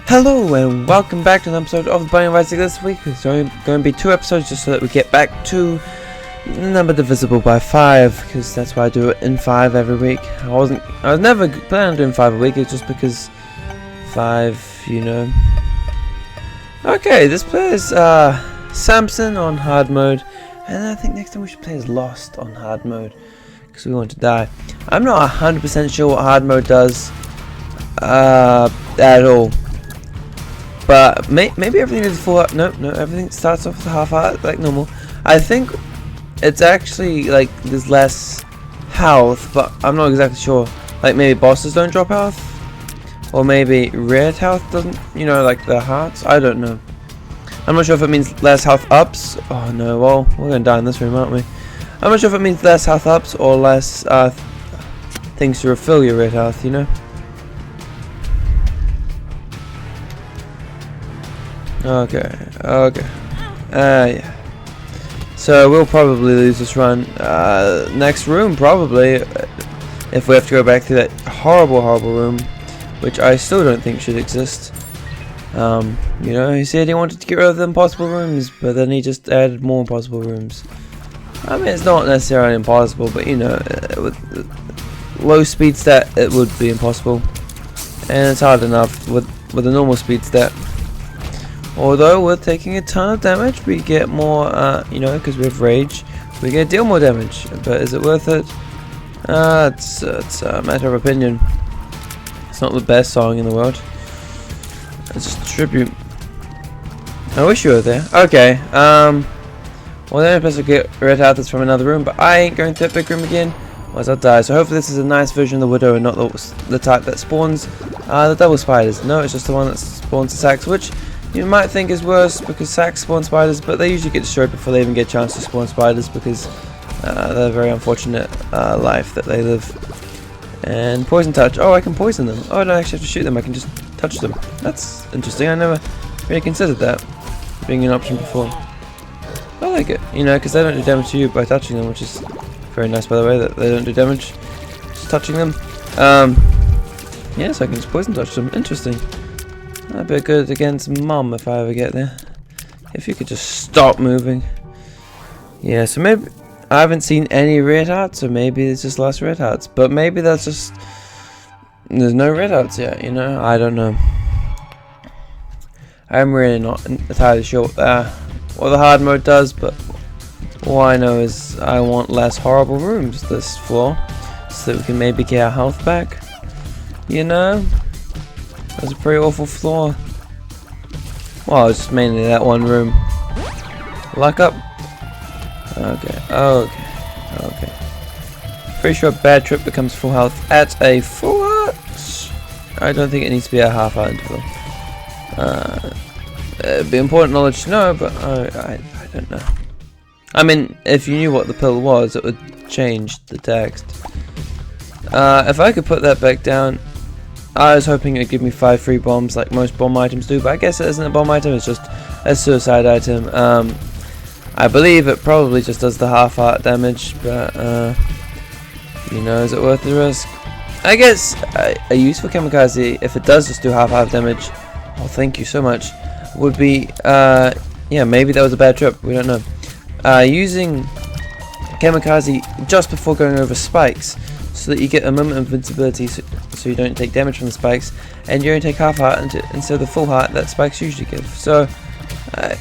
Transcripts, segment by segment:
Hello and welcome back to an episode of the Binding of Isaac. This week it's only going to be 2 episodes just so that we get back to the number divisible by 5, because that's why I do it in 5 every week. I was never planning on doing 5 a week, it's just because 5, you know. Okay, this plays Samson on hard mode, and I think next time we should play as Lost on hard mode, because we want to die. I'm not 100% sure what hard mode does at all. But maybe everything is full up. No, everything starts off with half heart like normal. I think it's actually like there's less health, but I'm not exactly sure. Like maybe bosses don't drop health, or maybe red health doesn't. You know, like the hearts. I don't know. I'm not sure if it means less health ups. Oh no, well we're gonna die in this room, aren't we? I'm not sure if it means less health ups or less things to refill your red health. You know. Okay. Yeah. So we'll probably lose this run. Next room, probably, if we have to go back to that horrible room, which I still don't think should exist. You know, he said he wanted to get rid of the impossible rooms, but then he just added more impossible rooms. I mean, it's not necessarily impossible, but you know, with low speed stat, it would be impossible, and it's hard enough with a normal speed stat. Although we're taking a ton of damage, we get more, you know, because we have rage, we get deal more damage. But is it worth it? It's a matter of opinion. It's not the best song in the world. It's just a tribute. I wish you were there. Okay. Well, the only place to get red health is from another room, but I ain't going to that big room again, otherwise I'll die. So hopefully this is a nice version of the Widow and not the type that spawns the double spiders. No, it's just the one that spawns the sacks, which you might think is worse because sacks spawn spiders, but they usually get destroyed before they even get a chance to spawn spiders because they're a very unfortunate life that they live. And poison touch. Oh, I can poison them. Oh, I don't actually have to shoot them. I can just touch them. That's interesting. I never really considered that being an option before. I like it, you know, because they don't do damage to you by touching them, which is very nice, by the way, that they don't do damage just touching them. Yeah, so I can just poison touch them. Interesting. That'd be good against Mum if I ever get there. If you could just stop moving. Yeah, so maybe I haven't seen any red hearts, or maybe there's just less red hearts. But maybe that's just there's no red hearts yet, you know? I don't know. I'm really not entirely sure what the hard mode does, but all I know is I want less horrible rooms this floor, so that we can maybe get our health back. You know? That's a pretty awful floor. Well, it's just mainly that one room. Luck up. Okay. Pretty sure bad trip becomes full health at a full heart. I don't think it needs to be a half heart interval. It'd be important knowledge to know, but I don't know. I mean, if you knew what the pill was, it would change the text. If I could put that back down, I was hoping it would give me 5 free bombs like most bomb items do, but I guess it isn't a bomb item, it's just a suicide item. I believe it probably just does the half heart damage, but you know, is it worth the risk? I guess a useful kamikaze, if it does just do half heart damage, oh thank you so much, would be, yeah, maybe that was a bad trip, we don't know. Using kamikaze just before going over spikes, so that you get a moment of invincibility, so you don't take damage from the spikes, and you only take half heart instead of the full heart that spikes usually give. So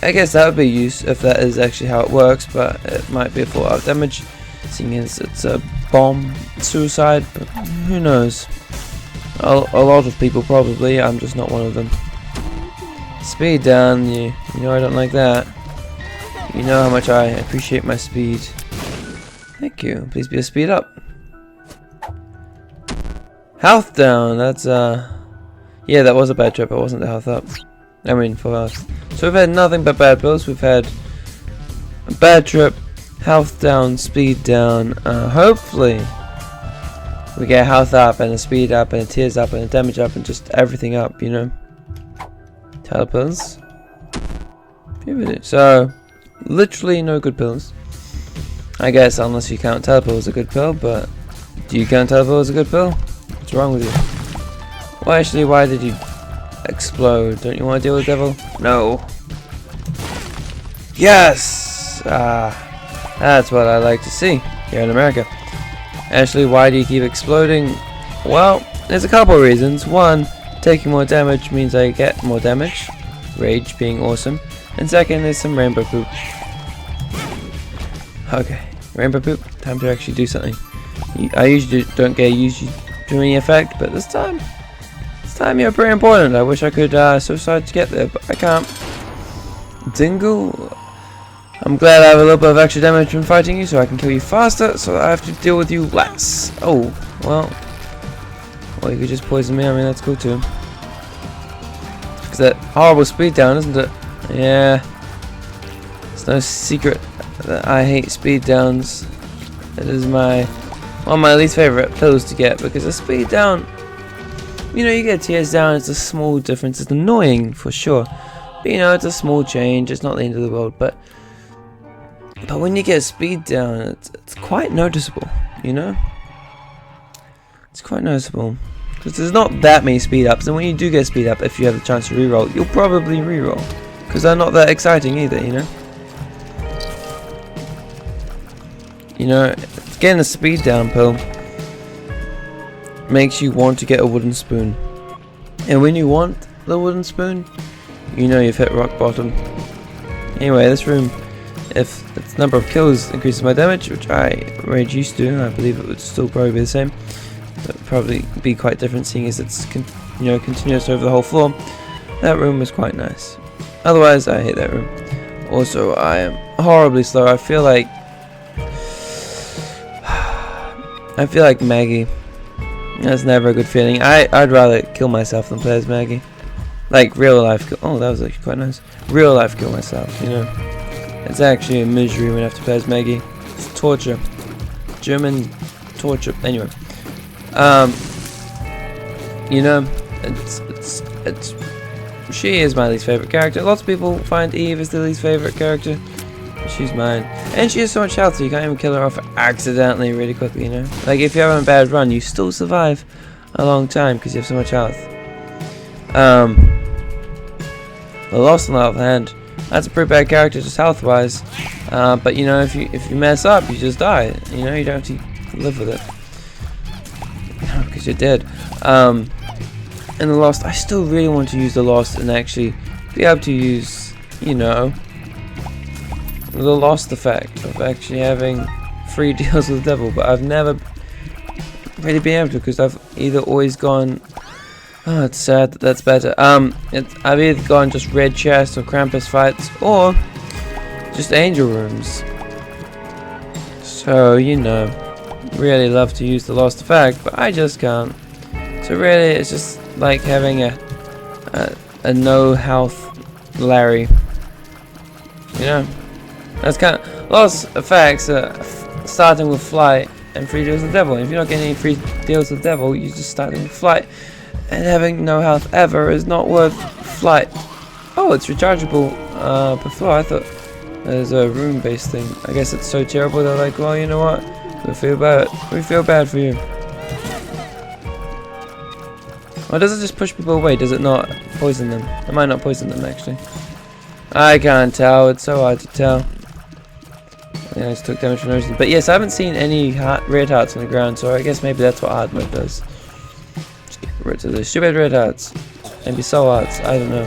I guess that would be use if that is actually how it works, but it might be a full heart damage, seeing as it's a bomb suicide, but who knows. A lot of people probably, I'm just not one of them. Speed down, you know I don't like that. You know how much I appreciate my speed. Thank you, please be a speed up. Health down, that's yeah, that was a bad trip, it wasn't the health up. I mean, full health. So we've had nothing but bad pills, we've had a bad trip, health down, speed down, hopefully we get a health up, and a speed up, and a tears up, and a damage up, and just everything up, you know. Telepills. So, literally no good pills. I guess, unless you count Telepil as a good pill, but do you count Telepil as a good pill? What's wrong with you? Well, actually, why did you explode. Don't you want to deal with the devil? No. Yes! That's what I like to see here in America. Ashley, why do you keep exploding? Well, there's a couple of reasons. One, taking more damage means I get more damage. Rage being awesome. And second, there's some rainbow poop. Okay, rainbow poop. Time to actually do something. I usually don't get used to any effect, but this time you're pretty important. I wish I could suicide to get there, but I can't. Dingle. I'm glad I have a little bit of extra damage from fighting you, so I can kill you faster, so I have to deal with you less. Oh, well, you could just poison me. I mean, that's cool too. It's that horrible speed down, isn't it? Yeah. It's no secret that I hate speed downs. It is one of my least favorite pills to get, because a speed down, you know, you get tears down. It's a small difference. It's annoying for sure, but you know, it's a small change. It's not the end of the world, but when you get speed down, it's quite noticeable, you know? It's quite noticeable. Because there's not that many speed ups, and when you do get speed up, if you have the chance to reroll, you'll probably reroll. Because they're not that exciting either, you know? You know, getting a speed down pill makes you want to get a wooden spoon. And when you want the wooden spoon, you know you've hit rock bottom. Anyway, this room, if its number of kills increases my damage, which I rage used to, I believe it would still probably be the same. It would probably be quite different, seeing as it's continuous over the whole floor. That room was quite nice. Otherwise, I hate that room. Also, I am horribly slow. I feel like Maggie. That's never a good feeling. I'd rather kill myself than play as Maggie. Like real life. Oh, that was actually quite nice. Real life kill myself. You know. It's actually a misery when I have to play as Maggie. It's torture. German torture. Anyway. You know, she is my least favorite character. Lots of people find Eve as the least favorite character. She's mine. And she has so much health, so you can't even kill her off accidentally really quickly, you know? Like, if you're having a bad run, you still survive a long time because you have so much health. The Lost, on the other hand, that's a pretty bad character just health-wise, but you know, if you mess up, you just die. You know, you don't have to live with it because you're dead. And the Lost, I still really want to use the Lost and actually be able to use, you know, the Lost effect of actually having free deals with the devil, but I've never really been able to, because I've either always gone. Oh, it's sad that that's better. I've either gone just red chest or Krampus fights, or just angel rooms. So, you know, really love to use the Lost effect, but I just can't. So really, it's just like having a no health Larry. You know, that's kind of Lost effects. Starting with flight and free deals with the devil. And if you're not getting any free deals with the devil, you're just starting with flight. And having no health ever is not worth flight. Oh, it's rechargeable per floor. I thought there's a room-based thing. I guess it's so terrible they're like, well, you know what? We feel bad for you. Or does it just push people away? Does it not poison them? It might not poison them, actually. I can't tell. It's so hard to tell. Yeah, I just took damage from no reason. But yes, I haven't seen any red hearts on the ground, so I guess maybe that's what hard mode does. Get rid of the stupid red hearts. Maybe soul hearts. I don't know.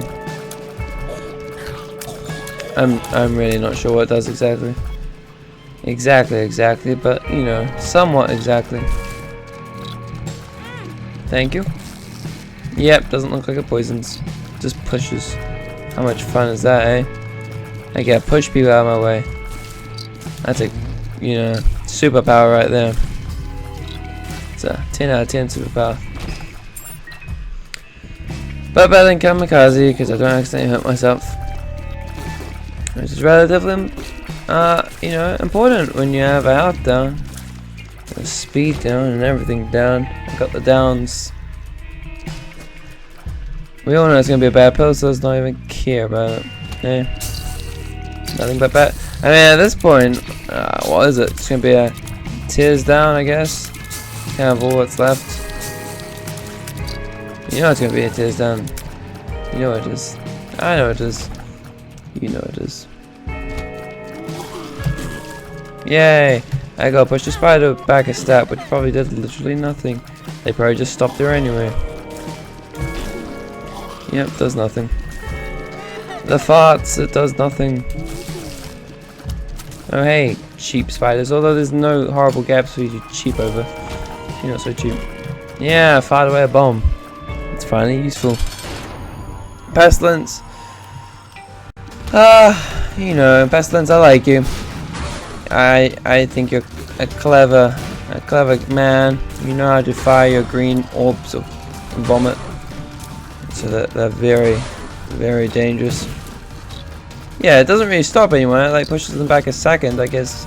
I'm really not sure what it does exactly. Exactly, but you know, somewhat exactly. Thank you. Yep, doesn't look like it poisons. Just pushes. How much fun is that, eh? I get push people out of my way. That's a, you know, superpower right there. It's a 10 out of 10 superpower. But better than kamikaze, because I don't accidentally hurt myself. Which is relatively, you know, important when you have a health down. The speed down and everything down. I got the downs. We all know it's going to be a bad pill, so let's not even care about it. Okay? Nothing but bad. I mean, at this point, what is it? It's going to be a tears down, I guess. Kind of all what's left. You know it's going to be a tears down. You know it is. I know it is. You know it is. Yay! I got pushed the spider back a step, which probably did literally nothing. They probably just stopped there anyway. Yep, does nothing. The farts, it does nothing. Oh hey, cheap spiders, although there's no horrible gaps for you to cheap over. You're not so cheap. Yeah, fired away a bomb. It's finally useful. Pestilence. You know, Pestilence, I like you. I think you're a clever man. You know how to fire your green orbs of vomit. So that they're very, very dangerous. Yeah, it doesn't really stop anyone. It like pushes them back a second. I guess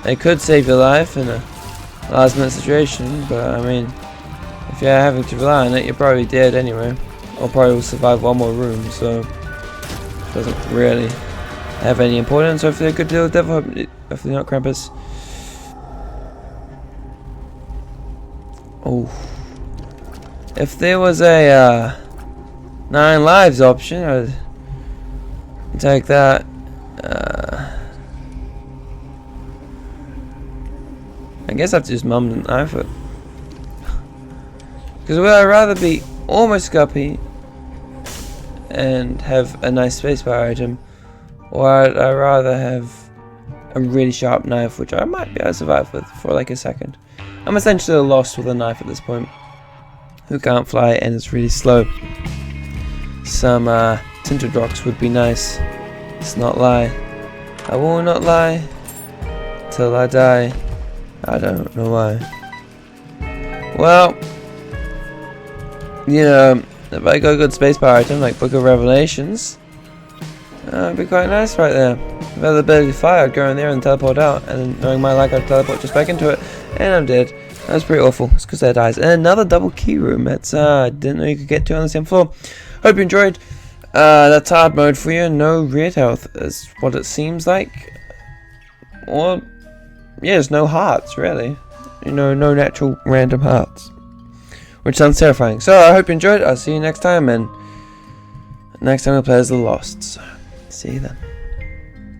it could save your life in a last minute situation, but I mean, if you're having to rely on it, you're probably dead anyway. Or probably will survive one more room, so it doesn't really have any importance. Hopefully a good deal of devil, hopefully not Krampus. Oh. If there was a 9 lives option, I'd take that. I guess I have to just mum and knife it. Because would I rather be almost guppy and have a nice spacebar item, or I'd rather have a really sharp knife, which I might be able to survive with for like a second. I'm essentially lost with a knife at this point. Who can't fly and it's really slow. Some tinted rocks would be nice. Let's not lie. I will not lie till I die. I don't know why. Well, you know, if I got a good spacebar item like Book of Revelations, it'd be quite nice right there. If I had the ability to fly, I'd go in there and teleport out, and then knowing my luck, I'd teleport just back into it, and I'm dead. That was pretty awful. It's because that dies. And another double key room. That's I didn't know you could get to on the same floor. Hope you enjoyed. That's hard mode for you. No red health is what it seems like. Or yeah, there's no hearts really. You know, no natural random hearts, which sounds terrifying. So I hope you enjoyed. I'll see you next time, and next time we play as the Lost. So, see you then.